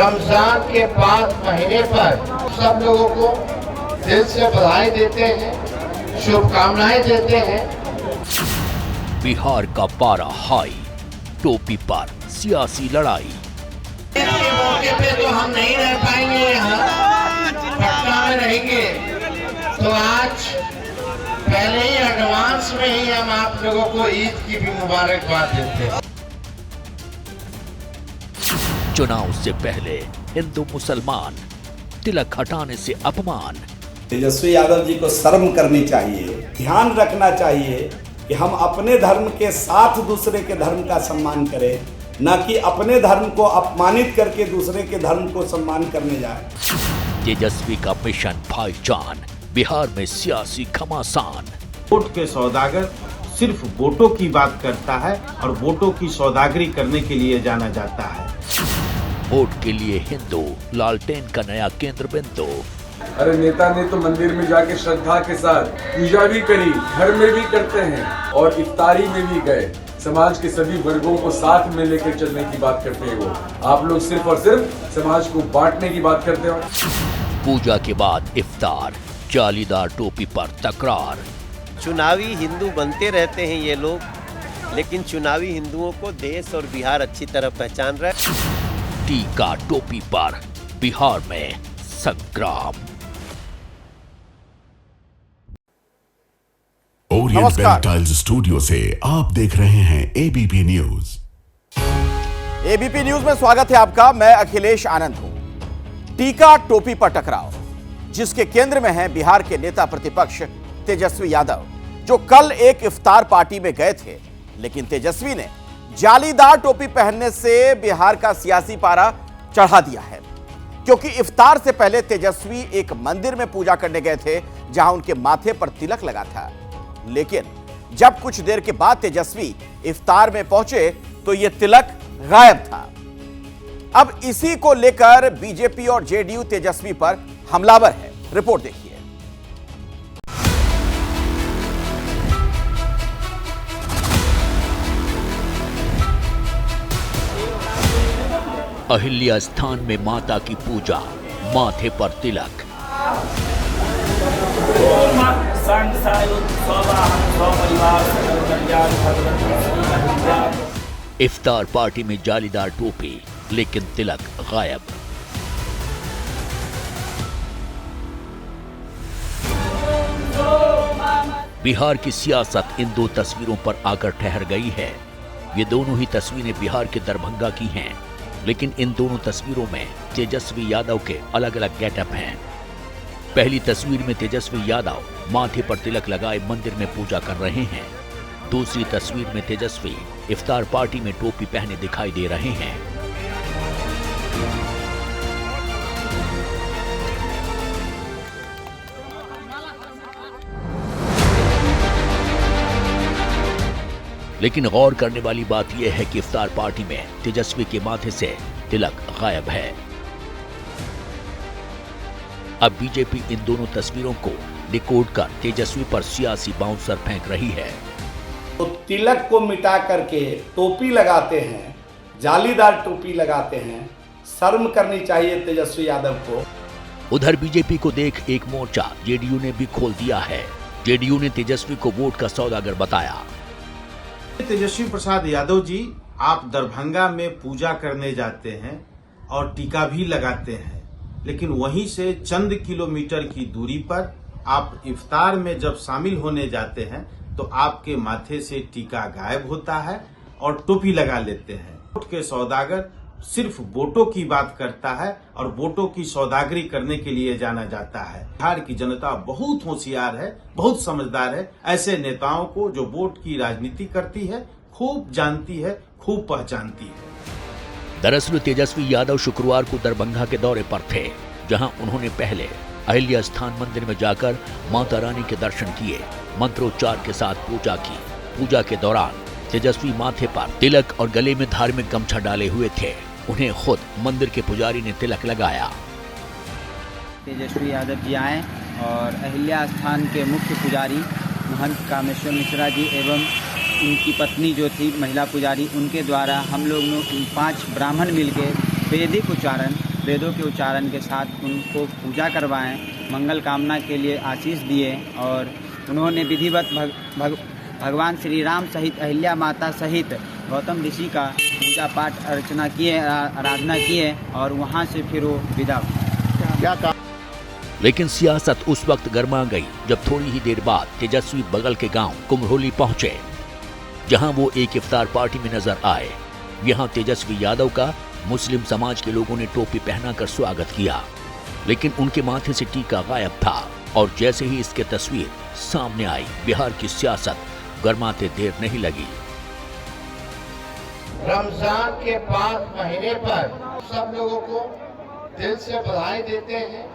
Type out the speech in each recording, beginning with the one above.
रमजान के 5 महीने पर सब लोगों को दिल से बधाई देते हैं, शुभकामनाएं देते हैं। बिहार का पारा हाई, टोपी पर सियासी लड़ाई। इस मौके पे तो हम नहीं रह पाएंगे, यहाँ पटना में रहेंगे, तो आज पहले ही एडवांस में ही हम आप लोगों को ईद की भी मुबारकबाद देते हैं। चुनाव से पहले हिंदू मुसलमान, तिलक हटाने से अपमान। तेजस्वी यादव जी को शर्म करनी चाहिए, ध्यान रखना चाहिए कि हम अपने धर्म के साथ दूसरे के धर्म का सम्मान करें, न कि अपने धर्म को अपमानित करके दूसरे के धर्म को सम्मान करने जाए। तेजस्वी का मिशन भाईजान, बिहार में सियासी घमासान। वोट के सौदागर सिर्फ वोटों की बात करता है और वोटों की सौदागरी करने के लिए जाना जाता है। वोट के लिए हिंदू लालटेन का नया केंद्र बिंदु। अरे नेता ने तो मंदिर में जाके श्रद्धा के साथ पूजा भी करी, घर में भी करते हैं और इफ्तारी में भी गए। समाज के सभी वर्गों को साथ में लेकर चलने की बात करते हैं वो। आप लोग सिर्फ और सिर्फ समाज को बांटने की बात करते हो। पूजा के बाद इफ्तार, जालीदार टोपी पर तकरार। चुनावी हिंदू बनते रहते हैं ये लोग, लेकिन चुनावी हिंदुओं को देश और बिहार अच्छी तरह पहचान रहा है। टीका टोपी पर बिहार में संग्राम। ओरिएंट बेल टाइल्स स्टूडियो से आप देख रहे हैं एबीपी न्यूज। एबीपी न्यूज में स्वागत है आपका। मैं अखिलेश आनंद हूं। टीका टोपी पर टकराव, जिसके केंद्र में है बिहार के नेता प्रतिपक्ष तेजस्वी यादव, जो कल एक इफ्तार पार्टी में गए थे, लेकिन तेजस्वी ने जालीदार टोपी पहनने से बिहार का सियासी पारा चढ़ा दिया है, क्योंकि इफ्तार से पहले तेजस्वी एक मंदिर में पूजा करने गए थे, जहां उनके माथे पर तिलक लगा था। लेकिन जब कुछ देर के बाद तेजस्वी इफ्तार में पहुंचे तो यह तिलक गायब था। अब इसी को लेकर बीजेपी और जेडीयू तेजस्वी पर हमलावर है। रिपोर्ट देखिए। अहिल्या स्थान में माता की पूजा, माथे पर तिलक। इफ्तार पार्टी में जालीदार टोपी, लेकिन तिलक गायब। बिहार की सियासत इन दो तस्वीरों पर आकर ठहर गई है। ये दोनों ही तस्वीरें बिहार के दरभंगा की हैं, लेकिन इन दोनों तस्वीरों में तेजस्वी यादव के अलग अलग गेटअप हैं। पहली तस्वीर में तेजस्वी यादव माथे पर तिलक लगाए मंदिर में पूजा कर रहे हैं। दूसरी तस्वीर में तेजस्वी इफ्तार पार्टी में टोपी पहने दिखाई दे रहे हैं। लेकिन गौर करने वाली बात यह है कि इफ्तार पार्टी में तेजस्वी के माथे से तिलक गायब है। अब बीजेपी इन दोनों तस्वीरों को डिकोड कर तेजस्वी पर सियासी बाउंसर फेंक रही है। तो तिलक को मिटा करके टोपी लगाते हैं, जालीदार टोपी लगाते हैं। शर्म करनी चाहिए तेजस्वी यादव को। उधर बीजेपी को देख एक मोर्चा जेडीयू ने भी खोल दिया है। जेडीयू ने तेजस्वी को वोट का सौदागर बताया। तेजस्वी प्रसाद यादव जी, आप दरभंगा में पूजा करने जाते हैं और टीका भी लगाते हैं, लेकिन वहीं से चंद किलोमीटर की दूरी पर आप इफ्तार में जब शामिल होने जाते हैं तो आपके माथे से टीका गायब होता है और टोपी लगा लेते हैं। वोट के सौदागर सिर्फ वोटों की बात करता है और वोटों की सौदागरी करने के लिए जाना जाता है। बिहार की जनता बहुत होशियार है, बहुत समझदार है। ऐसे नेताओं को जो वोट की राजनीति करती है, खूब जानती है, खूब पहचानती है। दरअसल तेजस्वी यादव शुक्रवार को दरभंगा के दौरे पर थे, जहां उन्होंने पहले अहिल्या स्थान मंदिर में जाकर माता रानी के दर्शन किए, मंत्रोच्चार के साथ पूजा की। पूजा के दौरान तेजस्वी माथे पर तिलक और गले में धार्मिक गमछा डाले हुए थे। उन्हें खुद मंदिर के पुजारी ने तिलक लगाया। तेजस्वी यादव जी आए और अहिल्या स्थान के मुख्य पुजारी महंत कामेश्वर मिश्रा जी एवं उनकी पत्नी जो थी महिला पुजारी, उनके द्वारा हम लोग 5 ब्राह्मण मिलकर वैदिक उच्चारण वेदों के उच्चारण के साथ उनको पूजा करवाएं, मंगल कामना के लिए आशीष दिए और उन्होंने विधिवत भगवान श्री राम सहित अहिल्या माता सहित गौतम ऋषि का पूजा पाठ अर्चना किए, आराधना किए और वहाँ से फिर वो विदा हुए। लेकिन सियासत उस वक्त गर्मा गई जब थोड़ी ही देर बाद तेजस्वी बगल के गांव कुम्हरोली पहुंचे, जहां वो एक इफ्तार पार्टी में नजर आए। यहां तेजस्वी यादव का मुस्लिम समाज के लोगों ने टोपी पहनाकर स्वागत किया, लेकिन उनके माथे से टीका गायब था। और जैसे ही इसकी तस्वीर सामने आई, बिहार की सियासत गर्माते देर नहीं लगी। रमजान के 5 महीने पर सब लोगों को दिल से बधाई देते हैं,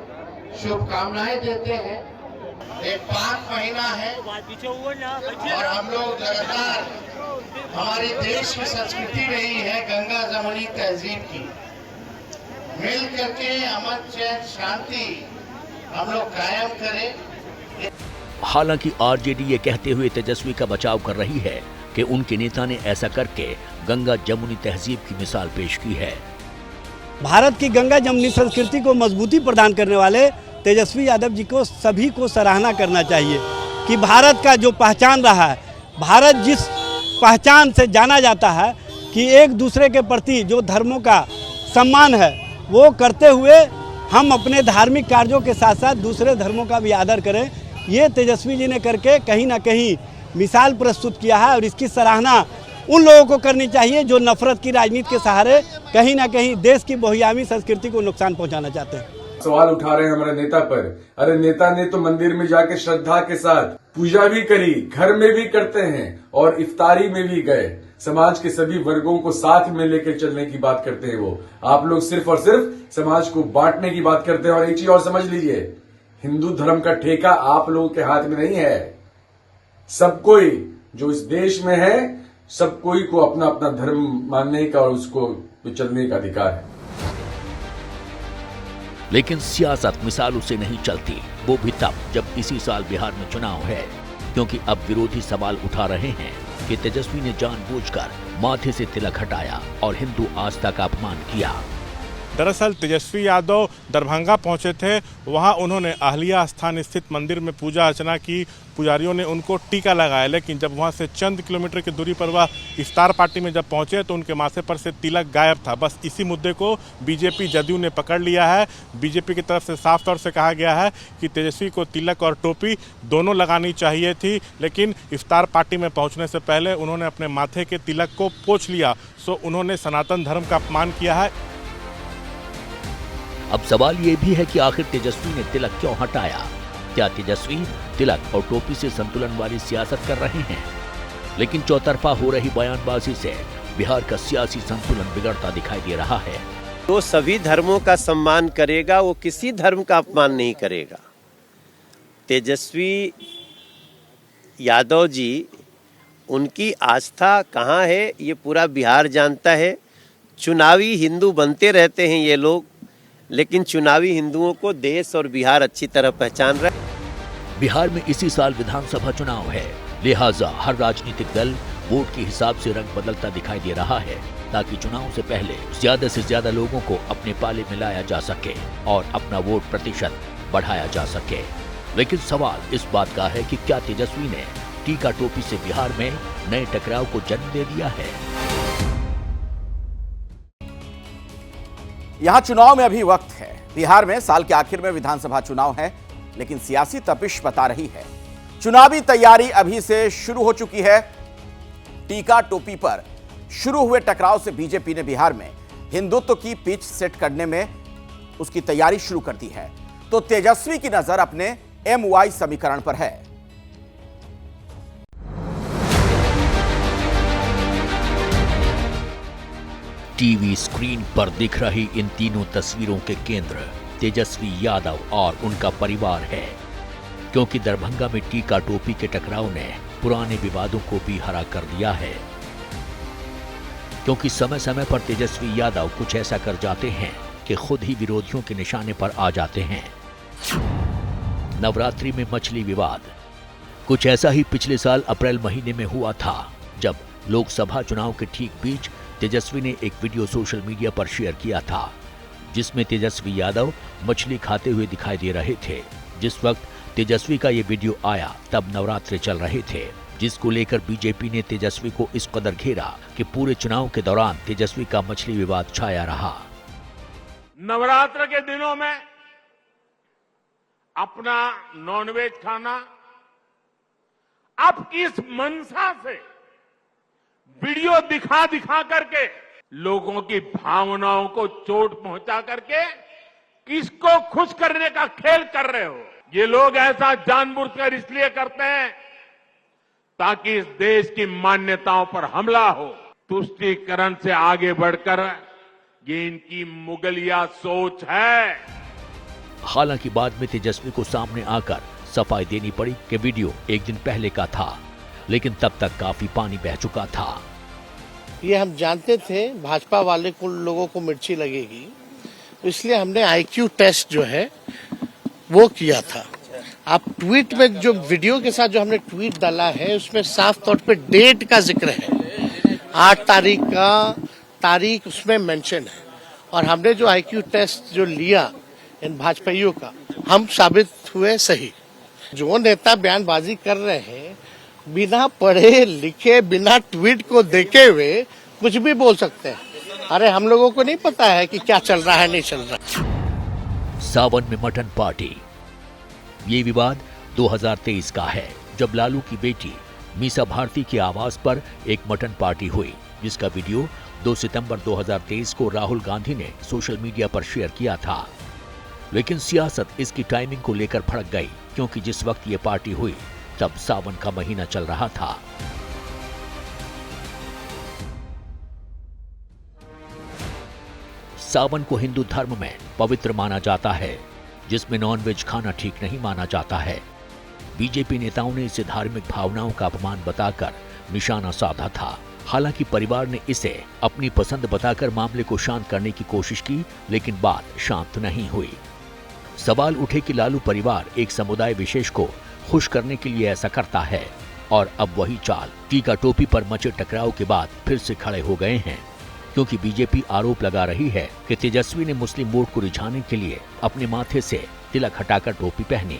शुभकामनाएं देते हैं। एक 5 महीना है और हम लोग लगातार, हमारे देश की संस्कृति रही है गंगा जमुनी तहजीब की, मिल करके अमन चैन शांति हम लोग कायम करें। हालांकि आरजेडी ये कहते हुए तेजस्वी का बचाव कर रही है कि उनके नेता ने ऐसा करके गंगा जमुनी तहजीब की मिसाल पेश की है। भारत की गंगा जमुनी संस्कृति को मजबूती प्रदान करने वाले तेजस्वी यादव जी को सभी को सराहना करना चाहिए कि भारत का जो पहचान रहा है, भारत जिस पहचान से जाना जाता है कि एक दूसरे के प्रति जो धर्मों का सम्मान है वो करते हुए हम अपने धार्मिक कार्यों के साथ साथ दूसरे धर्मों का भी आदर करें, ये तेजस्वी जी ने करके कहीं ना कहीं मिसाल प्रस्तुत किया है। और इसकी सराहना उन लोगों को करनी चाहिए जो नफरत की राजनीति के सहारे कहीं ना कहीं देश की बहुआयामी संस्कृति को नुकसान पहुंचाना चाहते हैं। सवाल उठा रहे हैं हमारे नेता पर। अरे नेता ने तो मंदिर में जाके श्रद्धा के साथ पूजा भी करी, घर में भी करते हैं और इफ्तारी में भी गए। समाज के सभी वर्गों को साथ में लेकर चलने की बात करते हैं वो। आप लोग सिर्फ और सिर्फ समाज को बांटने की बात करते हैं। और एक चीज और समझ लीजिए, हिंदू धर्म का ठेका आप लोगों के हाथ में नहीं है। सब कोई जो इस देश में है, सब कोई को अपना अपना धर्म मानने का और उसको चलने का अधिकार है। लेकिन सियासत मिसालों से नहीं चलती, वो भी तब जब इसी साल बिहार में चुनाव है, क्योंकि अब विरोधी सवाल उठा रहे हैं कि तेजस्वी ने जानबूझकर माथे से तिलक हटाया और हिंदू आस्था का अपमान किया। दरअसल तेजस्वी यादव दरभंगा पहुंचे थे, वहां उन्होंने अहिल्या स्थान स्थित मंदिर में पूजा अर्चना की, पुजारियों ने उनको टीका लगाया, लेकिन जब वहां से चंद किलोमीटर की दूरी पर वह इफ्तार पार्टी में जब पहुंचे तो उनके माथे पर से तिलक गायब था। बस इसी मुद्दे को बीजेपी जदयू ने पकड़ लिया है। बीजेपी की तरफ से साफ तौर से कहा गया है कि तेजस्वी को तिलक और टोपी दोनों लगानी चाहिए थी, लेकिन इफ्तार पार्टी में पहुंचने से पहले उन्होंने अपने माथे के तिलक को पोंछ लिया, सो उन्होंने सनातन धर्म का अपमान किया है। अब सवाल ये भी है कि आखिर तेजस्वी ने तिलक क्यों हटाया? क्या तेजस्वी तिलक और टोपी से संतुलन वाली सियासत कर रहे हैं? लेकिन चौतरफा हो रही बयानबाजी से बिहार का सियासी संतुलन बिगड़ता दिखाई दे रहा है। तो सभी धर्मों का सम्मान करेगा, वो किसी धर्म का अपमान नहीं करेगा। तेजस्वी यादव जी, उनकी आस्था कहाँ है ये पूरा बिहार जानता है। चुनावी हिंदू बनते रहते हैं ये लोग, लेकिन चुनावी हिंदुओं को देश और बिहार अच्छी तरह पहचान रहा है। बिहार में इसी साल विधानसभा चुनाव है, लिहाजा हर राजनीतिक दल वोट के हिसाब से रंग बदलता दिखाई दे रहा है, ताकि चुनाव से पहले ज्यादा से ज्यादा लोगों को अपने पाले में लाया जा सके और अपना वोट प्रतिशत बढ़ाया जा सके। लेकिन सवाल इस बात का है कि क्या तेजस्वी ने टीका टोपी से बिहार में नए टकराव को जन्म दे दिया है? यहां चुनाव में अभी वक्त है। बिहार में साल के आखिर में विधानसभा चुनाव है, लेकिन सियासी तपिश बता रही है चुनावी तैयारी अभी से शुरू हो चुकी है। टीका टोपी पर शुरू हुए टकराव से बीजेपी ने बिहार में हिंदुत्व की पिच सेट करने में उसकी तैयारी शुरू कर दी है। तो तेजस्वी की नजर अपने MY समीकरण पर है। टीवी स्क्रीन पर दिख रही इन तीनों तस्वीरों के केंद्र तेजस्वी यादव और उनका परिवार है, क्योंकि दरभंगा में टीका टोपी के टकराव ने पुराने विवादों को भी हरा कर दिया है। क्योंकि समय समय पर तेजस्वी यादव कुछ ऐसा कर जाते हैं कि खुद ही विरोधियों के निशाने पर आ जाते हैं। नवरात्रि में मछली विवाद, कुछ ऐसा ही पिछले साल अप्रैल महीने में हुआ था, जब लोकसभा चुनाव के ठीक बीच तेजस्वी ने एक वीडियो सोशल मीडिया पर शेयर किया था, जिसमें तेजस्वी यादव मछली खाते हुए दिखाई दे रहे थे। जिस वक्त तेजस्वी का ये वीडियो आया तब नवरात्रे चल रहे थे, जिसको लेकर बीजेपी ने तेजस्वी को इस कदर घेरा कि पूरे चुनाव के दौरान तेजस्वी का मछली विवाद छाया रहा। नवरात्र के दिनों में अपना नॉनवेज खाना अब किस मंशा से वीडियो दिखा दिखा करके लोगों की भावनाओं को चोट पहुंचा करके किसको खुश करने का खेल कर रहे हो? ये लोग ऐसा जानबूझकर इसलिए करते हैं ताकि इस देश की मान्यताओं पर हमला हो। तुष्टीकरण से आगे बढ़कर ये इनकी मुगलिया सोच है। हालांकि बाद में तेजस्वी को सामने आकर सफाई देनी पड़ी कि वीडियो एक दिन पहले का था, लेकिन तब तक काफी पानी बह चुका था। ये हम जानते थे भाजपा वाले को लोगों को मिर्ची लगेगी, इसलिए हमने IQ टेस्ट जो है वो किया था। आप ट्वीट में जो वीडियो के साथ जो हमने ट्वीट डाला है उसमें साफ तौर पे डेट का जिक्र है, 8 तारीख का तारीख उसमें मेंशन है। और हमने जो IQ टेस्ट जो लिया इन भाजपाइयों का, हम साबित हुए सही। जो नेता बयानबाजी कर रहे हैं बिना पढ़े लिखे, बिना ट्वीट को देखे हुए कुछ भी बोल सकते हैं। अरे हम लोगों को नहीं पता है कि क्या चल रहा है नहीं चल रहा। सावन में मटन पार्टी, ये विवाद 2023 का है, जब लालू की बेटी मीसा भारती के आवास पर एक मटन पार्टी हुई, जिसका वीडियो 2 सितंबर 2023 को राहुल गांधी ने सोशल मीडिया पर शेयर किया था। लेकिन सियासत इसकी टाइमिंग को लेकर भड़क गई, क्योंकि जिस वक्त ये पार्टी हुई तब सावन का महीना चल रहा था। सावन को हिंदू धर्म में पवित्र माना जाता है, जिसमें नॉनवेज खाना ठीक नहीं माना जाता है। बीजेपी नेताओं ने इसे धार्मिक भावनाओं का अपमान बताकर निशाना साधा था। हालांकि परिवार ने इसे अपनी पसंद बताकर मामले को शांत करने की कोशिश की, लेकिन बात शांत नहीं हुई। सवाल उठे कि लालू परिवार एक समुदाय विशेष को खुश करने के लिए ऐसा करता है, और अब वही चाल टीका टोपी पर मचे टकराव के बाद फिर से खड़े हो गए हैं, क्योंकि बीजेपी आरोप लगा रही है कि तेजस्वी ने मुस्लिम वोट को रिझाने के लिए अपने माथे से तिलक हटाकर टोपी पहनी।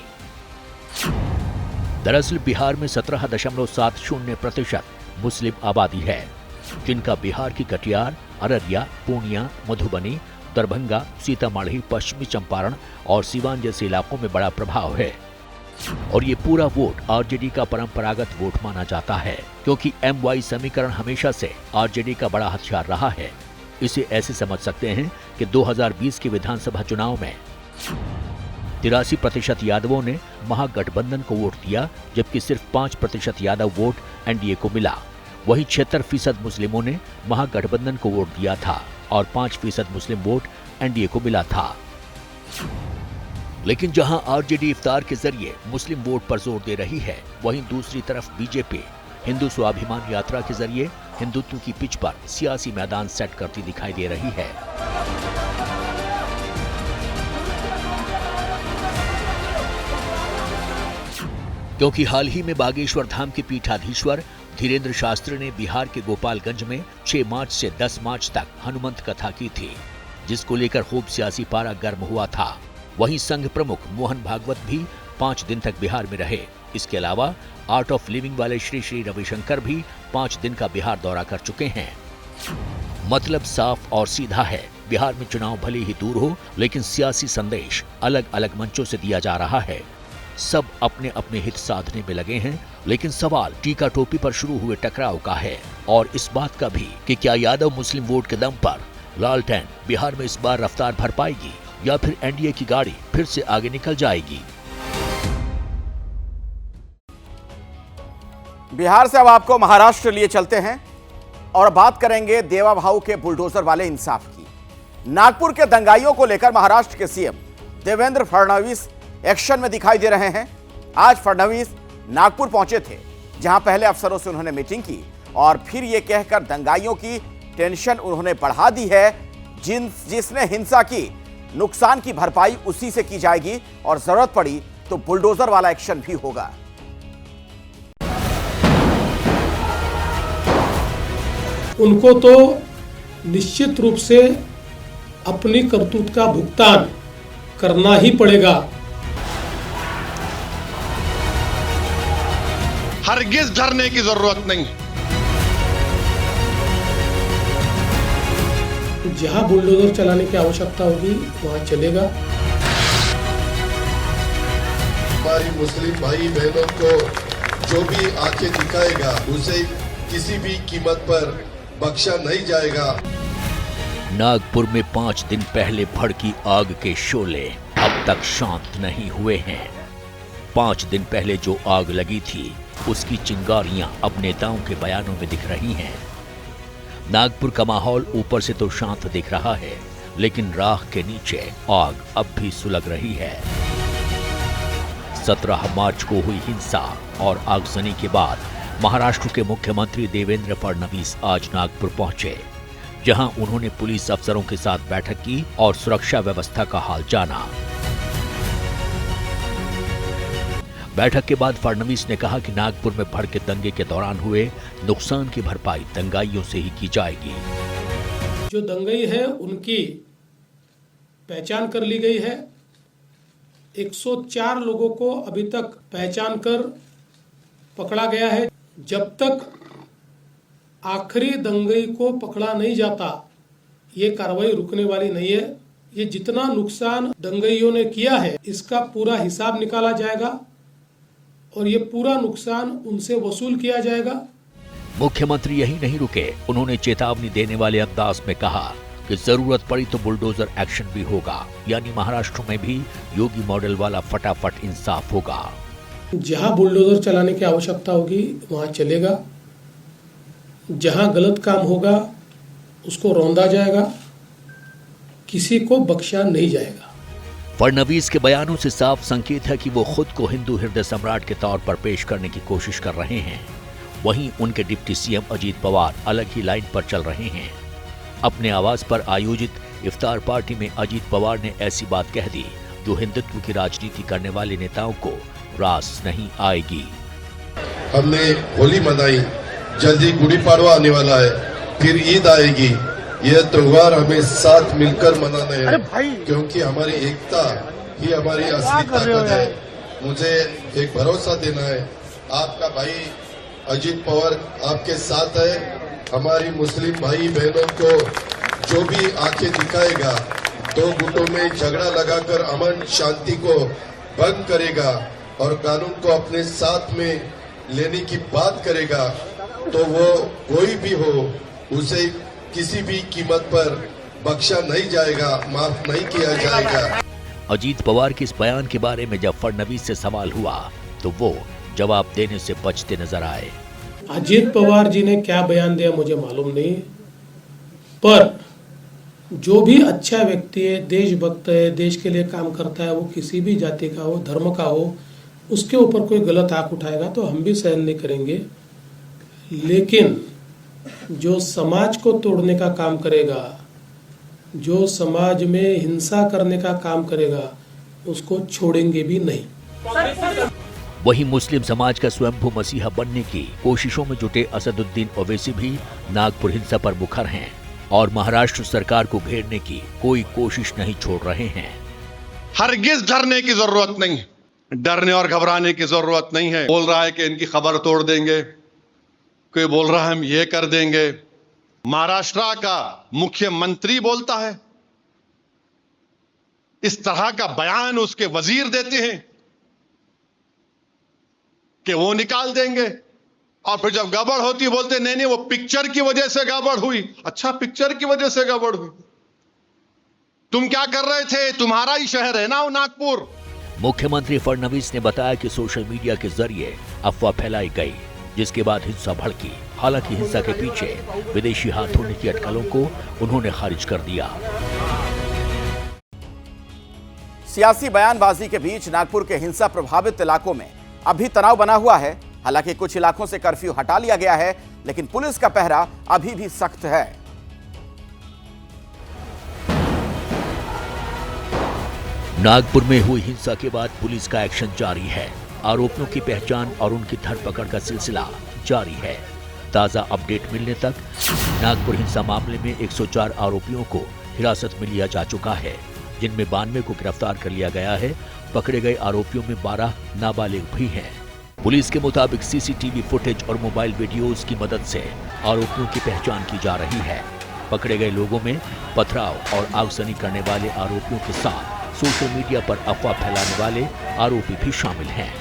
दरअसल बिहार में 17.70% मुस्लिम आबादी है, जिनका बिहार की कटिहार, अररिया, पूर्णिया, मधुबनी, दरभंगा, सीतामढ़ी, पश्चिमी चंपारण और सीवान जैसे इलाकों में बड़ा प्रभाव है। और ये पूरा वोट आरजेडी का परंपरागत वोट माना जाता है, क्योंकि MY समीकरण हमेशा से आरजेडी का बड़ा हथियार रहा है। इसे ऐसे समझ सकते हैं कि 2020 के विधानसभा चुनाव में 83% यादवों ने महागठबंधन को वोट दिया, जबकि सिर्फ 5% यादव वोट एनडीए को मिला। वहीं 76% मुस्लिमों ने महागठबंधन को वोट दिया था और 5% मुस्लिम वोट एनडीए को मिला था। लेकिन जहां आरजेडी इफ्तार के जरिए मुस्लिम वोट पर जोर दे रही है, वहीं दूसरी तरफ बीजेपी हिंदू स्वाभिमान यात्रा के जरिए हिंदुत्व की पिच पर सियासी मैदान सेट करती दिखाई दे रही है। क्योंकि हाल ही में बागेश्वर धाम के पीठाधीश्वर धीरेन्द्र शास्त्री ने बिहार के गोपालगंज में 6 मार्च से 10 मार्च तक हनुमंत कथा की थी, जिसको लेकर खूब सियासी पारा गर्म हुआ था। वहीं संघ प्रमुख मोहन भागवत भी 5 दिन तक बिहार में रहे। इसके अलावा आर्ट ऑफ लिविंग वाले श्री श्री रविशंकर भी 5 दिन का बिहार दौरा कर चुके हैं। मतलब साफ और सीधा है, बिहार में चुनाव भले ही दूर हो, लेकिन सियासी संदेश अलग अलग मंचों से दिया जा रहा है। सब अपने अपने हित साधने में लगे हैं, लेकिन सवाल टीका टोपी पर शुरू हुए टकराव का है, और इस बात का भी कि क्या यादव मुस्लिम वोट के दम पर लालटेन बिहार में इस बार रफ्तार भर पाएगी, या फिर एनडीए की गाड़ी फिर से आगे निकल जाएगी। बिहार से अब आपको महाराष्ट्र लिए चलते हैं और बात करेंगे देवा भाऊ के बुलडोजर वाले इंसाफ की। नागपुर के दंगाइयों को लेकर महाराष्ट्र के सीएम देवेंद्र फडणवीस एक्शन में दिखाई दे रहे हैं। आज फडणवीस नागपुर पहुंचे थे, जहां पहले अफसरों से उन्होंने मीटिंग की और फिर यह कहकर दंगाइयों की टेंशन उन्होंने बढ़ा दी है, जिसने हिंसा की नुकसान की भरपाई उसी से की जाएगी और जरूरत पड़ी तो बुलडोजर वाला एक्शन भी होगा। उनको तो निश्चित रूप से अपनी करतूत का भुगतान करना ही पड़ेगा। हरगिज डरने की जरूरत नहीं। जहां बुलडोजर चलाने की आवश्यकता होगी वहां चलेगा। हमारी मुस्लिम भाई बहनों को जो भी आंखें दिखाएगा उसे किसी भी कीमत पर बख्शा नहीं जाएगा। नागपुर में 5 दिन पहले भड़की आग के शोले अब तक शांत नहीं हुए हैं। 5 दिन पहले जो आग लगी थी उसकी चिंगारियां अब नेताओं के बयानों में दिख रही हैं। नागपुर का माहौल ऊपर से तो शांत दिख रहा है, लेकिन राख के नीचे आग अब भी सुलग रही है। 17 मार्च को हुई हिंसा और आगजनी के बाद महाराष्ट्र के मुख्यमंत्री देवेंद्र फडणवीस आज नागपुर पहुंचे, जहां उन्होंने पुलिस अफसरों के साथ बैठक की और सुरक्षा व्यवस्था का हाल जाना। बैठक के बाद फडणवीस ने कहा कि नागपुर में भड़के दंगे के दौरान हुए नुकसान की भरपाई दंगाइयों से ही की जाएगी। जो दंगाई है उनकी पहचान कर ली गई है। 104 लोगों को अभी तक पहचान कर पकड़ा गया है। जब तक आखिरी दंगाई को पकड़ा नहीं जाता ये कार्रवाई रुकने वाली नहीं है। ये जितना नुकसान दंगाइयों ने किया है इसका पूरा हिसाब निकाला जाएगा और ये पूरा नुकसान उनसे वसूल किया जाएगा। मुख्यमंत्री यही नहीं रुके, उन्होंने चेतावनी देने वाले अंदाज में कहा कि जरूरत पड़ी तो बुलडोजर एक्शन भी होगा, यानी महाराष्ट्र में भी योगी मॉडल वाला फटाफट इंसाफ होगा। जहां बुलडोजर चलाने की आवश्यकता होगी वहां चलेगा। जहां गलत काम होगा उसको रौंदा जाएगा, किसी को बख्शा नहीं जाएगा। फडणवीस के बयानों से साफ संकेत है कि वो खुद को हिंदू हृदय सम्राट के तौर पर पेश करने की कोशिश कर रहे हैं। वहीं उनके डिप्टी सीएम अजीत पवार अलग ही लाइन पर चल रहे हैं। अपने आवास पर आयोजित इफ्तार पार्टी में अजीत पवार ने ऐसी बात कह दी जो हिंदुत्व की राजनीति करने वाले नेताओं को रास नहीं आएगी। हमने होली मनाई, जल्दी गुड़ी पाड़वा आने वाला है, फिर ईद आएगी। यह त्योहार हमें साथ मिलकर मनाना है, क्योंकि हमारी एकता ही हमारी असली ताकत है। मुझे एक भरोसा देना है, आपका भाई अजीत पवार आपके साथ है। हमारी मुस्लिम भाई बहनों को जो भी आंखें दिखाएगा, 2 गुटों में झगड़ा लगाकर अमन शांति को भंग करेगा और कानून को अपने साथ में लेने की बात करेगा, तो वो कोई भी हो उसे किसी भी कीमत पर बख्शा नहीं जाएगा, माफ नहीं किया जाएगा। अजीत पवार के इस बयान के बारे में जब फडणवीस से सवाल हुआ तो वो जवाब देने से बचते नजर आए। अजीत पवार जी ने क्या बयान दिया मुझे मालूम नहीं, पर जो भी अच्छा व्यक्ति है, देशभक्त है, देश के लिए काम करता है, वो किसी भी जाति का हो, धर्म का हो, उसके ऊपर कोई गलत आंख उठाएगा तो हम भी सहन नहीं करेंगे। लेकिन जो समाज को तोड़ने का काम करेगा, जो समाज में हिंसा करने का काम करेगा, उसको छोड़ेंगे भी नहीं। वहीं मुस्लिम समाज का स्वयंभू मसीहा बनने की कोशिशों में जुटे असदुद्दीन ओवैसी भी नागपुर हिंसा पर मुखर हैं और महाराष्ट्र सरकार को घेरने की कोई कोशिश नहीं छोड़ रहे हैं। हरगिज डरने की जरूरत नहीं है, डरने और घबराने की जरूरत नहीं है। बोल रहा है कि इनकी खबर तोड़ देंगे, कोई बोल रहा है हम ये कर देंगे। महाराष्ट्र का मुख्यमंत्री बोलता है, इस तरह का बयान उसके वजीर देते हैं कि वो निकाल देंगे, और फिर जब गड़बड़ होती बोलते नहीं नहीं वो पिक्चर की वजह से गड़बड़ हुई। अच्छा, पिक्चर की वजह से गड़बड़ हुई? तुम क्या कर रहे थे? तुम्हारा ही शहर है ना वो नागपुर। मुख्यमंत्री फडणवीस ने बताया कि सोशल मीडिया के जरिए अफवाह फैलाई गई, जिसके बाद हिंसा भड़की। हालांकि हिंसा के पीछे विदेशी हाथ होने की अटकलों को उन्होंने खारिज कर दिया। सियासी बयानबाजी के बीच नागपुर के हिंसा प्रभावित इलाकों में अभी तनाव बना हुआ है। हालांकि कुछ इलाकों से कर्फ्यू हटा लिया गया है, लेकिन पुलिस का पहरा अभी भी सख्त है। नागपुर में हुई हिंसा के बाद पुलिस का एक्शन जारी है। आरोपियों की पहचान और उनकी धरपकड़ का सिलसिला जारी है। ताजा अपडेट मिलने तक नागपुर हिंसा मामले में 104 आरोपियों को हिरासत में लिया जा चुका है, जिनमें 92 को गिरफ्तार कर लिया गया है। पकड़े गए आरोपियों में 12 नाबालिग भी हैं। पुलिस के मुताबिक सीसीटीवी फुटेज और मोबाइल वीडियोज की मदद से आरोपियों की पहचान की जा रही है। पकड़े गए लोगों में पथराव और आगजनी करने वाले आरोपियों के साथ सोशल मीडिया पर अफवाह फैलाने वाले आरोपी भी शामिल हैं।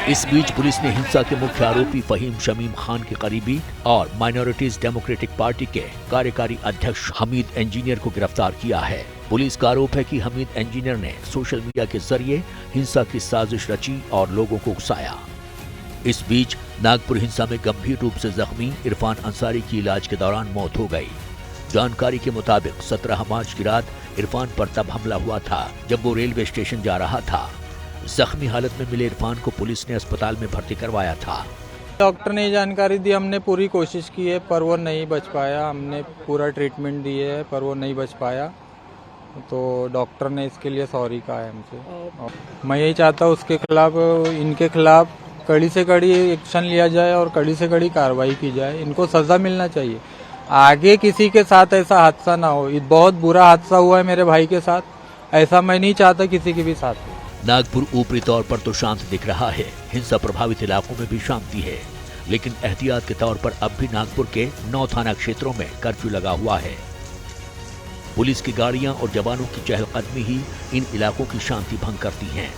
इस बीच पुलिस ने हिंसा के मुख्य आरोपी फहीम शमीम खान के करीबी और माइनॉरिटीज डेमोक्रेटिक पार्टी के कार्यकारी अध्यक्ष हमीद इंजीनियर को गिरफ्तार किया है। पुलिस का आरोप है कि हमीद इंजीनियर ने सोशल मीडिया के जरिए हिंसा की साजिश रची और लोगों को उकसाया। इस बीच नागपुर हिंसा में गंभीर रूप से जख्मी इरफान अंसारी की इलाज के दौरान मौत हो गई। जानकारी के मुताबिक 17 मार्च की रात इरफान पर तब हमला हुआ था जब वो रेलवे स्टेशन जा रहा था। जख्मी हालत में मिले इरफान को पुलिस ने अस्पताल में भर्ती करवाया था। डॉक्टर ने जानकारी दी, हमने पूरी कोशिश की है पर वो नहीं बच पाया। हमने पूरा ट्रीटमेंट दिए है पर वो नहीं बच पाया, तो डॉक्टर ने इसके लिए सॉरी कहा है हमसे। मैं यही चाहता हूँ उसके खिलाफ, इनके खिलाफ कड़ी से कड़ी एक्शन लिया जाए और कड़ी से कड़ी कार्रवाई की जाए। इनको सजा मिलना चाहिए। आगे किसी के साथ ऐसा हादसा ना हो। ये बहुत बुरा हादसा हुआ है मेरे भाई के साथ, ऐसा मैं नहीं चाहता किसी के भी साथ हो। नागपुर ऊपरी तौर पर तो शांत दिख रहा है, हिंसा प्रभावित इलाकों में भी शांति है, लेकिन एहतियात के तौर पर अब भी नागपुर के 9 थाना क्षेत्रों में कर्फ्यू लगा हुआ है। पुलिस की गाड़ियां और जवानों की चहलकदमी ही इन इलाकों की शांति भंग करती हैं।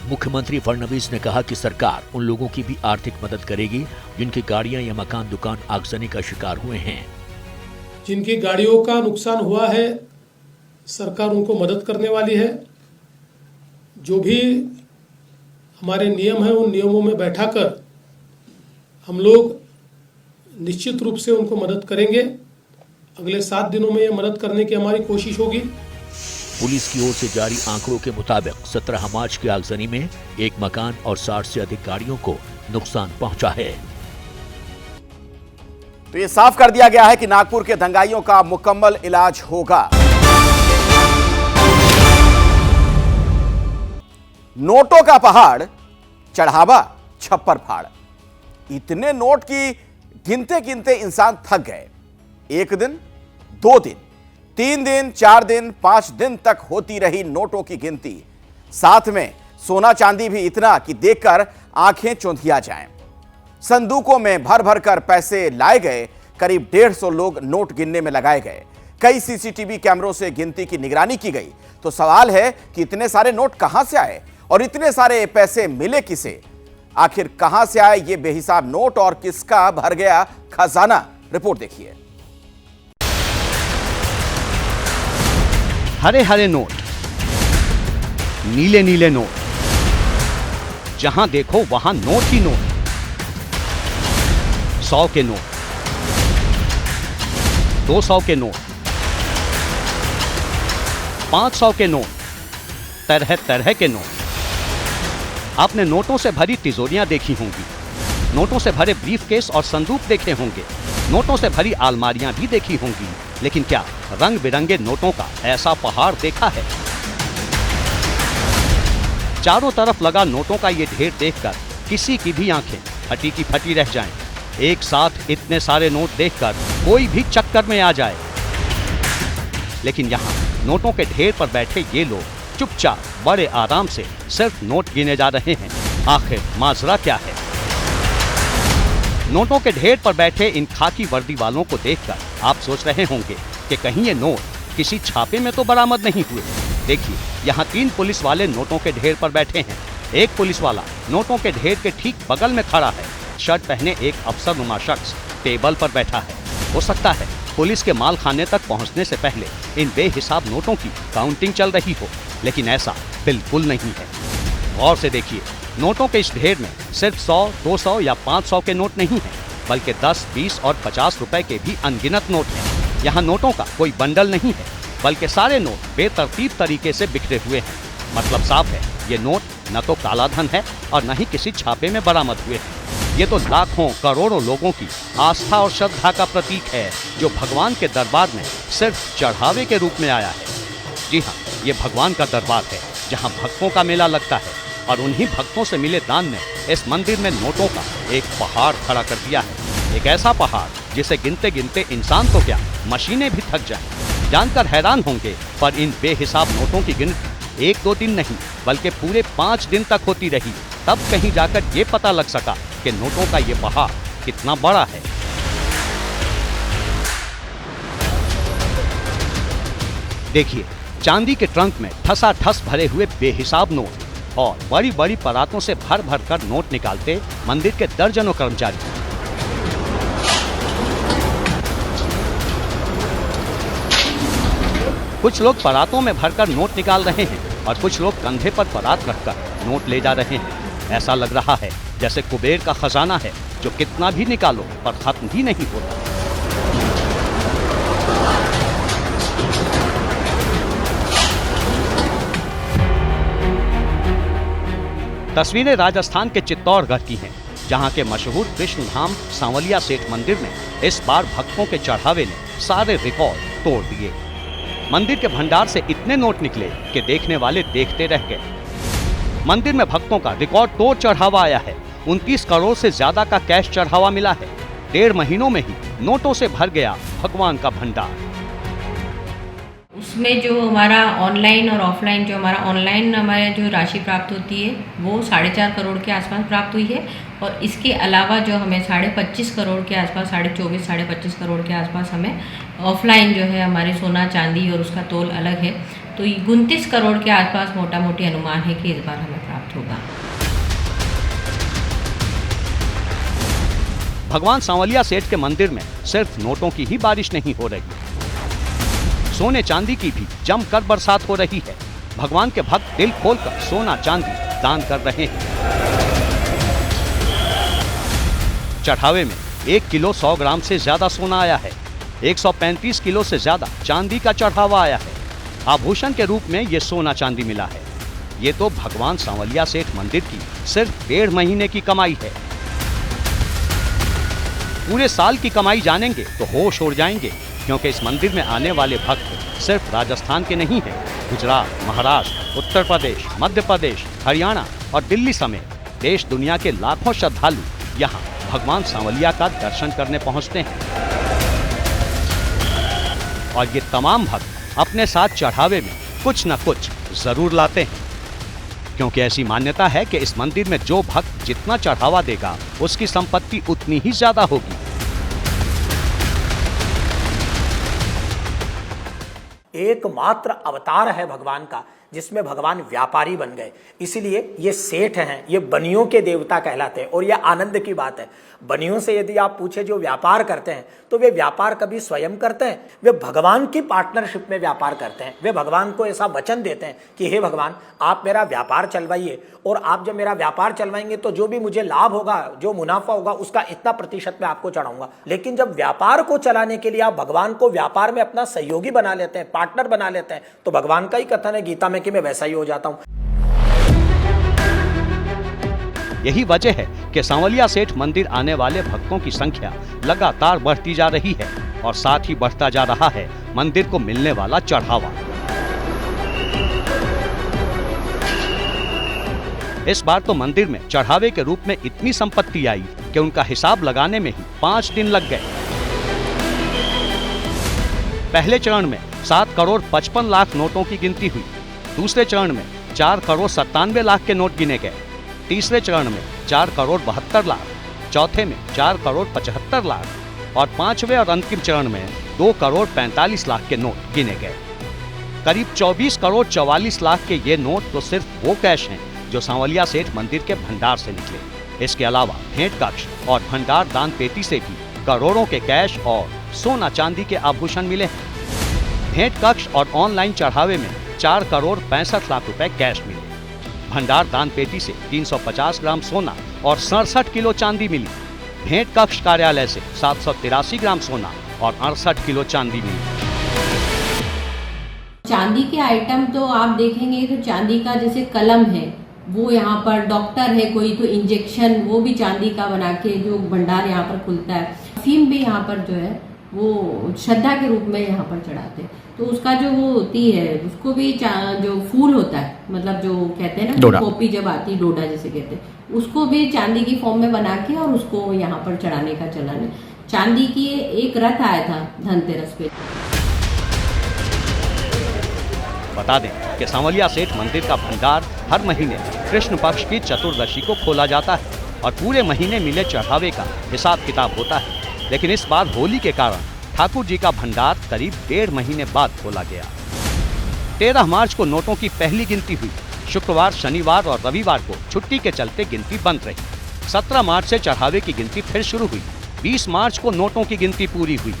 मुख्यमंत्री फडणवीस ने कहा कि सरकार उन लोगों की भी आर्थिक मदद करेगी जिनकी गाड़ियां या मकान दुकान आगजनी का शिकार हुए हैं। जिनकी गाड़ियों का नुकसान हुआ है, सरकार उनको मदद करने वाली है। जो भी हमारे नियम है उन नियमों में बैठाकर हम लोग निश्चित रूप से उनको मदद करेंगे। अगले 7 दिनों में ये मदद करने की हमारी कोशिश होगी। पुलिस की ओर से जारी आंकड़ों के मुताबिक 17 मार्च की आगजनी में एक मकान और 60 से अधिक गाड़ियों को नुकसान पहुंचा है। तो ये साफ कर दिया गया है कि नागपुर के दंगाइयों का मुकम्मल इलाज होगा। नोटों का पहाड़, चढ़ावा छप्पर फाड़। इतने नोट की गिनते गिनते इंसान थक गए। 1 दिन, 2 दिन, 3 दिन, 4 दिन, 5 दिन तक होती रही नोटों की गिनती। साथ में सोना चांदी भी इतना कि देखकर आंखें चौंधिया जाएं। संदूकों में भर भर कर पैसे लाए गए। करीब 150 लोग नोट गिनने में लगाए गए। कई सीसीटीवी कैमरों से गिनती की निगरानी की गई। तो सवाल है कि इतने सारे नोट कहां से आए और इतने सारे पैसे मिले किसे? आखिर कहां से आए ये बेहिसाब नोट और किसका भर गया खजाना? रिपोर्ट देखिए। हरे हरे नोट, नीले नीले नोट, जहां देखो वहां नोट ही नोट। 100 के नोट, 200 के नोट, 500 के नोट, तरह तरह के नोट। आपने नोटों से भरी तिजोरियां देखी होंगी, नोटों से भरे ब्रीफकेस और संदूक देखे होंगे, नोटों से भरी अलमारियां भी देखी होंगी, लेकिन क्या रंग बिरंगे नोटों का ऐसा पहाड़ देखा है? चारों तरफ लगा नोटों का ये ढेर देखकर किसी की भी आंखें फटी की फटी रह जाएं। एक साथ इतने सारे नोट देखकर कोई भी चक्कर में आ जाए। लेकिन यहाँ नोटों के ढेर पर बैठे ये लोग चुपचाप बड़े आराम से सिर्फ नोट गिने जा रहे हैं। आखिर माजरा क्या है? नोटों के ढेर पर बैठे इन खाकी वर्दी वालों को देखकर आप सोच रहे होंगे कि कहीं ये नोट किसी छापे में तो बरामद नहीं हुए। देखिए, यहाँ 3 पुलिस वाले नोटों के ढेर पर बैठे हैं। एक पुलिस वाला नोटों के ढेर के ठीक बगल में खड़ा है। शर्ट पहने एक अफसरनुमा शख्स टेबल पर बैठा है। हो सकता है पुलिस के माल खाने तक पहुंचने से पहले इन बेहिसाब नोटों की काउंटिंग चल रही हो, लेकिन ऐसा बिल्कुल नहीं है। गौर से देखिए, नोटों के इस ढेर में सिर्फ 100, 200 या 500 के नोट नहीं हैं, बल्कि 10, 20 और 50 रुपए के भी अनगिनत नोट हैं। यहाँ नोटों का कोई बंडल नहीं है, बल्कि सारे नोट बेतरतीब तरीके से बिखरे हुए हैं। मतलब साफ है, ये नोट न तो काला धन है और न ही किसी छापे में बरामद हुए हैं। ये तो लाखों करोड़ों लोगों की आस्था और श्रद्धा का प्रतीक है, जो भगवान के दरबार में सिर्फ चढ़ावे के रूप में आया है। जी हाँ, ये भगवान का दरबार है, जहाँ भक्तों का मेला लगता है, और उन्हीं भक्तों से मिले दान ने इस मंदिर में नोटों का एक पहाड़ खड़ा कर दिया है। एक ऐसा पहाड़ जिसे गिनते गिनते इंसान तो क्या, मशीनें भी थक जाएं। जानकर हैरान होंगे, पर इन बेहिसाब नोटों की गिनती 1-2 दिन नहीं बल्कि पूरे 5 दिन तक होती रही। तब कहीं जाकर ये पता लग सका कि नोटों का ये पहाड़ कितना बड़ा है। देखिए, चांदी के ट्रंक में ठसाठस भरे हुए बेहिसाब नोट और बड़ी बड़ी परातों से भर भर कर नोट निकालते मंदिर के दर्जनों कर्मचारी। कुछ लोग परातों में भरकर नोट निकाल रहे हैं और कुछ लोग कंधे पर परात रखकर नोट ले जा रहे हैं। ऐसा लग रहा है जैसे कुबेर का खजाना है जो कितना भी निकालो पर खत्म ही नहीं होता। तस्वीरें राजस्थान के चित्तौड़गढ़ की हैं, जहां के मशहूर कृष्णधाम सांवलिया सेठ मंदिर में इस बार भक्तों के चढ़ावे ने सारे रिकॉर्ड तोड़ दिए। मंदिर के भंडार से इतने नोट निकले कि देखने वाले देखते रह गए। मंदिर में भक्तों का रिकॉर्ड तोड़ चढ़ावा आया है। 29 करोड़ से ज्यादा का कैश चढ़ावा मिला है। 1.5 महीनों में ही नोटों से भर गया भगवान का भंडार। उसमें जो हमारा ऑनलाइन और ऑफलाइन, जो हमारा ऑनलाइन हमारे जो राशि प्राप्त होती है वो 4.5 करोड़ के आसपास प्राप्त हुई है, और इसके अलावा जो हमें 25.5 करोड़ के आसपास, 24.5 साढ़े 25 करोड़ के आसपास हमें ऑफलाइन जो है हमारे सोना चांदी और उसका तोल अलग है, तो 29 करोड़ के आसपास मोटा मोटी अनुमान है कि इस बार हमें प्राप्त होगा। भगवान सांवलिया सेठ के मंदिर में सिर्फ नोटों की ही बारिश नहीं हो रही, सोने चांदी की भी जमकर बरसात हो रही है। भगवान के भक्त दिल खोलकर सोना चांदी दान कर रहे हैं। चढ़ावे में 1 किलो 100 ग्राम से ज्यादा सोना आया है। 135 किलो से ज्यादा चांदी का चढ़ावा आया है। आभूषण के रूप में ये सोना चांदी मिला है। ये तो भगवान सांवलिया सेठ मंदिर की सिर्फ 1.5 महीने की कमाई है। पूरे साल की कमाई जानेंगे तो होश उड़ जाएंगे, क्योंकि इस मंदिर में आने वाले भक्त सिर्फ राजस्थान के नहीं हैं। गुजरात, महाराष्ट्र, उत्तर प्रदेश, मध्य प्रदेश, हरियाणा और दिल्ली समेत देश दुनिया के लाखों श्रद्धालु यहाँ भगवान सांवलिया का दर्शन करने पहुँचते हैं। और ये तमाम भक्त अपने साथ चढ़ावे में कुछ न कुछ जरूर लाते हैं, क्योंकि ऐसी मान्यता है कि इस मंदिर में जो भक्त जितना चढ़ावा देगा उसकी संपत्ति उतनी ही ज्यादा होगी। एकमात्र अवतार है भगवान का जिसमें भगवान व्यापारी बन गए, इसलिए ये सेठ हैं, ये बनियों के देवता कहलाते हैं। और ये आनंद की बात है, बनियों से यदि आप पूछे जो व्यापार करते हैं तो वे व्यापार कभी स्वयं करते हैं, वे भगवान की पार्टनरशिप में व्यापार करते हैं। वे भगवान को ऐसा वचन देते हैं कि हे भगवान, आप मेरा व्यापार चलवाइए, और आप जब मेरा व्यापार चलवाएंगे तो जो भी मुझे लाभ होगा, जो मुनाफा होगा, उसका इतना प्रतिशत मैं आपको चढ़ाऊंगा। लेकिन जब व्यापार को चलाने के लिए आप भगवान को व्यापार में अपना सहयोगी बना लेते हैं, पार्टनर बना लेते हैं, तो भगवान का ही कथन है गीता में कि मैं वैसा ही हो जाता हूं। यही वजह है कि सांवलिया सेठ मंदिर आने वाले भक्तों की संख्या लगातार बढ़ती जा रही है, और साथ ही बढ़ता जा रहा है मंदिर को मिलने वाला चढ़ावा। इस बार तो मंदिर में चढ़ावे के रूप में इतनी संपत्ति आई कि उनका हिसाब लगाने में ही 5 दिन लग गए। पहले चरण में 7 करोड़ 55 लाख नोटों की गिनती हुई। दूसरे चरण में 4 करोड़ 97 लाख के नोट गिने गए। तीसरे चरण में 4 करोड़ 72 लाख, चौथे में 4 करोड़ 75 लाख और पांचवें और अंतिम चरण में 2 करोड़ 45 लाख के नोट गिने गए। करीब 24 करोड़ 44 लाख के ये नोट तो सिर्फ वो कैश हैं जो सांवलिया सेठ मंदिर के भंडार से निकले। इसके अलावा भेंट कक्ष और भंडार दान पेटी से भी करोड़ों के कैश और सोना चांदी के आभूषण मिले हैं। भेंट कक्ष और ऑनलाइन चढ़ावे में 4 करोड़ 65 लाख रुपए कैश मिले। भंडार दान पेटी से 350 ग्राम सोना और 67 किलो चांदी मिली। भेंट कक्ष कार्यालय से 783 ग्राम सोना और 68 किलो चांदी मिली। चांदी के आइटम तो आप देखेंगे तो चांदी का जैसे कलम है, वो यहाँ पर डॉक्टर है कोई तो इंजेक्शन, वो भी चांदी का बना के जो भंडार यहाँ पर खुलता है। अफीम भी यहाँ पर जो है वो श्रद्धा के रूप में यहाँ पर चढ़ाते हैं, तो उसका जो वो होती है उसको भी जो फूल होता है, मतलब जो कहते हैं ना कॉपी जब आती है, डोडा जिसे कहते हैं, उसको भी चांदी की फॉर्म में बना के और उसको यहाँ पर चढ़ाने का चलन है। चांदी की एक रथ आया था धनतेरस पे। बता दें कि सांवलिया सेठ मंदिर का भंडार हर महीने कृष्ण पक्ष की चतुर्दशी को खोला जाता है और पूरे महीने मिले चढ़ावे का हिसाब किताब होता है। लेकिन इस बार होली के कारण ठाकुर जी का भंडार करीब 1.5 महीने बाद खोला गया। 13 मार्च को नोटों की पहली गिनती हुई। शुक्रवार, शनिवार और रविवार को छुट्टी के चलते गिनती बंद रही। 17 मार्च से चढ़ावे की गिनती फिर शुरू हुई। 20 मार्च को नोटों की गिनती पूरी हुई।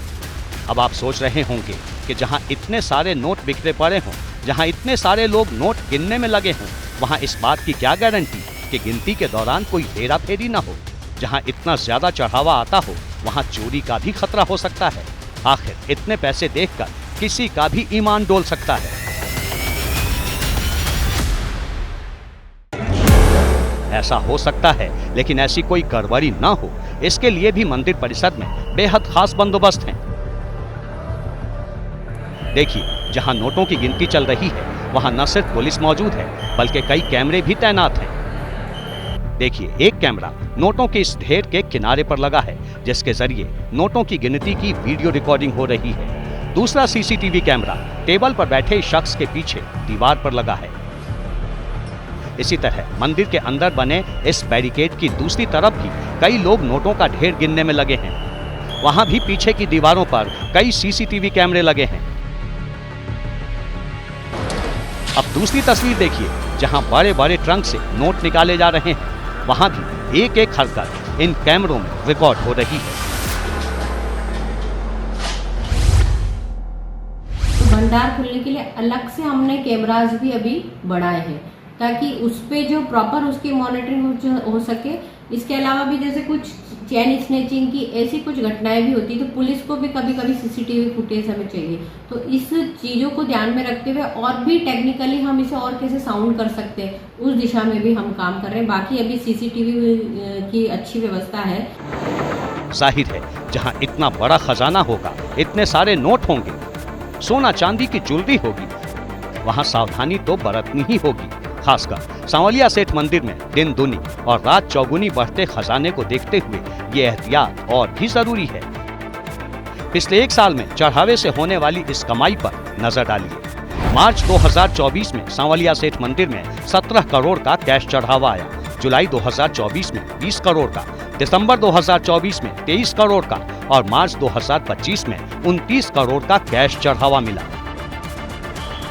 अब आप सोच रहे होंगे कि जहां इतने सारे नोट बिखरे पड़े हों, जहां इतने सारे लोग नोट गिनने में लगे हों, वहां इस बात की क्या गारंटी कि गिनती के दौरान कोई हेरा फेरी न हो। जहां इतना ज्यादा चढ़ावा आता हो, वहां चोरी का भी खतरा हो सकता है। आखिर इतने पैसे देखकर किसी का भी ईमान डोल सकता है। ऐसा हो सकता है, लेकिन ऐसी कोई गड़बड़ी ना हो, इसके लिए भी मंदिर परिसर में बेहद खास बंदोबस्त हैं। देखिए, जहां नोटों की गिनती चल रही है, वहां न सिर्फ पुलिस मौजूद है, बल्कि कई कैमरे भी तैनात हैं। देखिए, एक कैमरा नोटों के इस ढेर के किनारे पर लगा है, जिसके जरिए नोटों की गिनती की वीडियो रिकॉर्डिंग हो रही है। दूसरा सीसीटीवी कैमरा टेबल पर बैठे शख्स के पीछे दीवार पर लगा है। इसी तरह मंदिर के अंदर बने इस बैरिकेड की दूसरी तरफ भी कई लोग नोटों का ढेर गिनने में लगे हैं। वहां भी पीछे की दीवारों पर कई सीसीटीवी कैमरे लगे हैं। अब दूसरी तस्वीर देखिए, जहां बड़े बड़े ट्रंक से नोट निकाले जा रहे हैं। वहां भी एक एक हरकत इन कैमरों में रिकॉर्ड हो रही है। भंडार खुलने के लिए अलग से हमने कैमरास भी अभी बढ़ाए हैं, ताकि उस पे जो प्रॉपर उसकी मॉनिटरिंग हो सके। इसके अलावा भी जैसे कुछ चेन स्नैचिंग की ऐसी कुछ घटनाएं भी होती, तो पुलिस को भी कभी कभी सीसीटीवी फुटेज हमें चाहिए। तो इस चीजों को ध्यान में रखते हुए और भी टेक्निकली हम इसे और कैसे साउंड कर सकते हैं, उस दिशा में भी हम काम कर रहे हैं। बाकी अभी सीसीटीवी की अच्छी व्यवस्था है। जाहिर है, जहां इतना बड़ा खजाना होगा, इतने सारे नोट होंगे, सोना चांदी की ज्वेलरी होगी, वहां सावधानी तो बरतनी ही होगी। खासकर सांवलिया सेठ मंदिर में दिन दुनी और रात चौगुनी बढ़ते खजाने को देखते हुए ये एहतियात और भी जरूरी है। पिछले 1 साल में चढ़ावे से होने वाली इस कमाई पर नजर डालिए। मार्च 2024 में सांवलिया सेठ मंदिर में 17 करोड़ का कैश चढ़ावा आया। जुलाई 2024 में 20 करोड़ का, दिसंबर 2024 में 23 करोड़ का और मार्च 2025 में 29 करोड़ का कैश चढ़ावा मिला।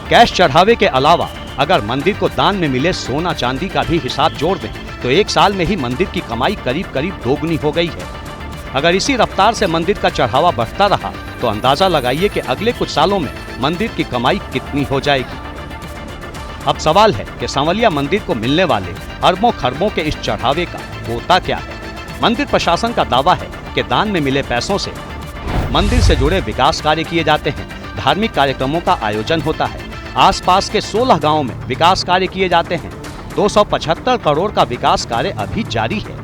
कैश चढ़ावे के अलावा अगर मंदिर को दान में मिले सोना चांदी का भी हिसाब जोड़ दें, तो 1 साल में ही मंदिर की कमाई करीब करीब दोगुनी हो गई है। अगर इसी रफ्तार से मंदिर का चढ़ावा बढ़ता रहा, तो अंदाजा लगाइए कि अगले कुछ सालों में मंदिर की कमाई कितनी हो जाएगी। अब सवाल है कि सांवलिया मंदिर को मिलने वाले अरबों खरबों के इस चढ़ावे का होता क्या है। मंदिर प्रशासन का दावा है कि दान में मिले पैसों से मंदिर से जुड़े विकास कार्य किए जाते हैं, धार्मिक कार्यक्रमों का आयोजन होता है, आसपास के 16 गांवों में विकास कार्य किए जाते हैं। 275 करोड़ का विकास कार्य अभी जारी है।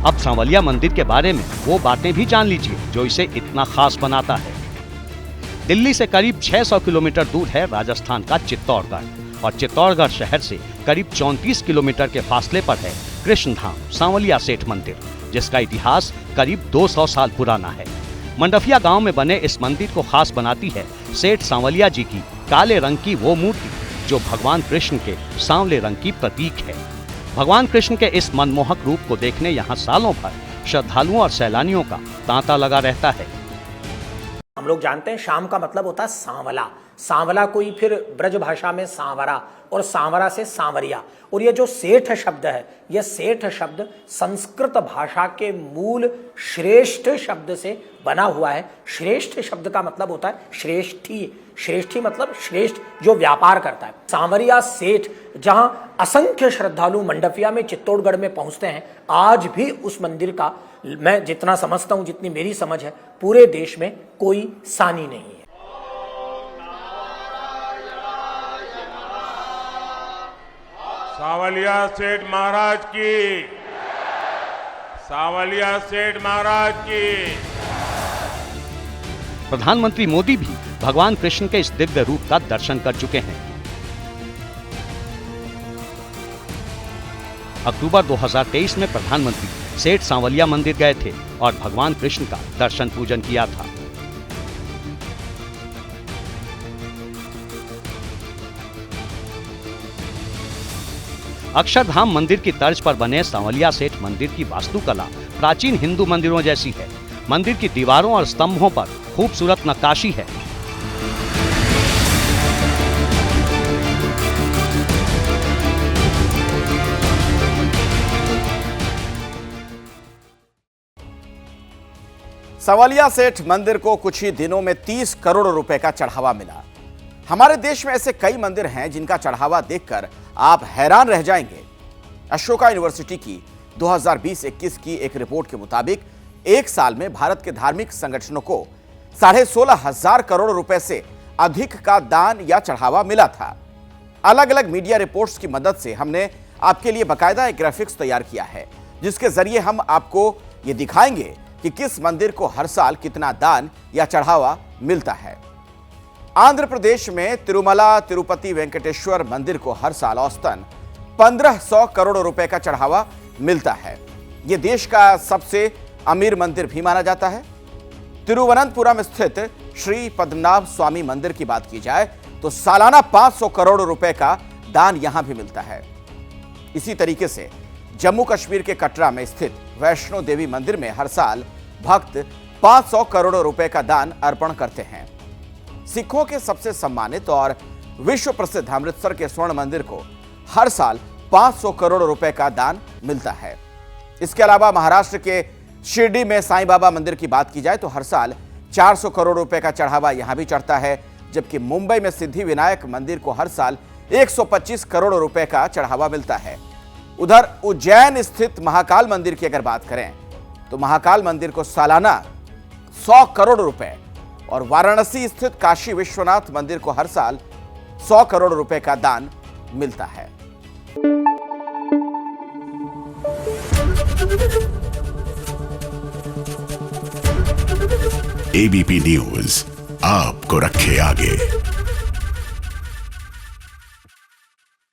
अब सांवलिया मंदिर के बारे में वो बातें भी जान लीजिए जो इसे इतना खास बनाता है। दिल्ली से करीब 600 किलोमीटर दूर है राजस्थान का चित्तौड़गढ़ और चित्तौड़गढ़ शहर से करीब 34 किलोमीटर के फासले पर है कृष्णधाम सांवलिया सेठ मंदिर, जिसका इतिहास करीब 200 साल पुराना है। मंडफिया गांव में बने इस मंदिर को खास बनाती है सेठ सांवलिया जी की काले रंग की वो मूर्ति, जो भगवान कृष्ण के सांवले रंग की प्रतीक है। भगवान कृष्ण के इस मनमोहक रूप को देखने यहाँ सालों भर श्रद्धालुओं और सैलानियों का तांता लगा रहता है। हम लोग जानते हैं शाम का मतलब होता है सांवला। सांवला कोई फिर ब्रज भाषा में सांवरा और सांवरा से सांवरिया। और ये जो सेठ शब्द है, यह सेठ शब्द संस्कृत भाषा के मूल श्रेष्ठ शब्द से बना हुआ है। श्रेष्ठ शब्द का मतलब होता है श्रेष्ठी। श्रेष्ठी मतलब श्रेष्ठ जो व्यापार करता है। सांवरिया सेठ जहां असंख्य श्रद्धालु मंडफिया में चित्तौड़गढ़ में पहुंचते हैं, आज भी उस मंदिर का मैं जितना समझता हूं, जितनी मेरी समझ है, पूरे देश में कोई सानी नहीं है। सांवलिया सेठ महाराज की, सांवलिया सेठ महाराज की। प्रधानमंत्री मोदी भी भगवान कृष्ण के इस दिव्य रूप का दर्शन कर चुके हैं। अक्टूबर 2023 में प्रधानमंत्री सेठ सांवलिया मंदिर गए थे और भगवान कृष्ण का दर्शन पूजन किया था। अक्षरधाम मंदिर की तर्ज पर बने सांवलिया सेठ मंदिर की वास्तुकला प्राचीन हिंदू मंदिरों जैसी है। मंदिर की दीवारों और स्तंभों पर खूबसूरत नक्काशी है। सांवलिया सेठ मंदिर को कुछ ही दिनों में 30 करोड़ रुपए का चढ़ावा मिला। हमारे देश में ऐसे कई मंदिर हैं जिनका चढ़ावा देखकर आप हैरान रह जाएंगे। अशोका यूनिवर्सिटी की 2020-21 की एक रिपोर्ट के मुताबिक एक साल में भारत के धार्मिक संगठनों को 16,500 करोड़ रुपए से अधिक का दान या चढ़ावा मिला था। अलग अलग मीडिया रिपोर्ट्स की मदद से हमने आपके लिए बाकायदा एक ग्राफिक्स तैयार किया है, जिसके जरिए हम आपको ये दिखाएंगे कि किस मंदिर को हर साल कितना दान या चढ़ावा मिलता है। आंध्र प्रदेश में तिरुमला तिरुपति वेंकटेश्वर मंदिर को हर साल औसतन 1500 करोड़ रुपए का चढ़ावा मिलता है। यह देश का सबसे अमीर मंदिर भी माना जाता है। तिरुवनंतपुरम स्थित श्री पद्मनाभ स्वामी मंदिर की बात की जाए तो सालाना 500 करोड़ रुपए का दान यहां भी मिलता है। इसी तरीके से जम्मू कश्मीर के कटरा में स्थित वैष्णो देवी मंदिर में हर साल भक्त 500 करोड़ रुपए का दान अर्पण करते हैं। सिखों के सबसे सम्मानित और विश्व प्रसिद्ध अमृतसर के स्वर्ण मंदिर को हर साल 500 करोड़ रुपए का दान मिलता है। इसके अलावा महाराष्ट्र के शिरडी में साईं बाबा मंदिर की बात की जाए तो हर साल 400 करोड़ रुपए का चढ़ावा यहां भी चढ़ता है, जबकि मुंबई में सिद्धि विनायक मंदिर को हर साल 125 करोड़ रुपए का चढ़ावा मिलता है। उधर उज्जैन स्थित महाकाल मंदिर की अगर बात करें तो महाकाल मंदिर को सालाना 100 करोड़ रुपए और वाराणसी स्थित काशी विश्वनाथ मंदिर को हर साल 100 करोड़ रुपए का दान मिलता है। एबीपी न्यूज आपको रखे आगे।